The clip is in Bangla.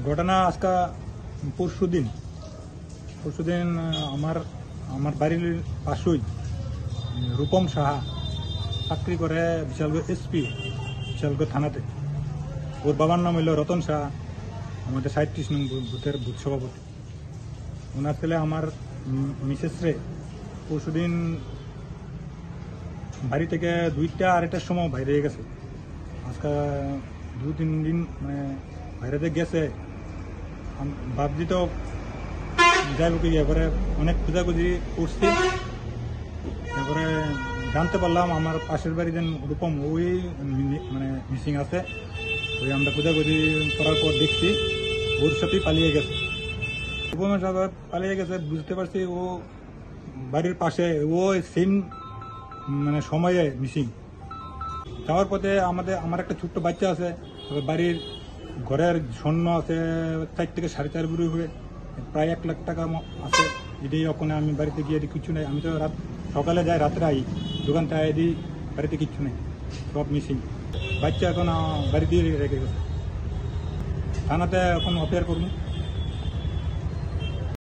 ঘটনা আজকে পরশুদিন আমার বাড়ির পাশেই রূপম সাহা চাকরি করে বিশালগড় এসপি বিশালগড় থানাতে। ওর বাবার নাম হইল রতন সাহা, আমাদের 37 নং বুথের বুথ সভাপতি। ওনার ছেলে আমার মিসেস রে পরশুদিন বাড়ি থেকে 2টা 2:30টার সময় বাইরে গেছে। আজকে 2-3 দিন মানে বাইরেতে গেছে, ভাবছি তো যাইব কি, এবারে অনেক খোঁজাখুঁজি করছি। তারপরে জানতে পারলাম আমার পাশের বাড়ি যেন রূপম ওই মানে মিসিং আছে। ওই আমরা খোঁজাখুঁজি করার পর দেখছি ওর সাথেই পালিয়ে গেছে। রূপমের সাথে পালিয়ে গেছে, বুঝতে পারছি ও বাড়ির পাশে ও সেম মানে সময়ে মিসিং। যাওয়ার পথে আমার একটা ছোট্ট বাচ্চা আছে, বাড়ির ঘরের স্বর্ণ আছে 4 থেকে 4.5 ভরি হয়ে প্রায় 1 লাখ টাকা আছে। এটাই ওখানে আমি বাড়িতে গিয়ে কিছু নেই। আমি তো সকালে যাই, রাত্রে আই, দোকান থেকে এদিই বাড়িতে কিচ্ছু নেই, সব মিসিং। বাচ্চা এখন বাড়ি দিয়ে রেখে গেছে। থানাতে এখন অফেয়ার করবো।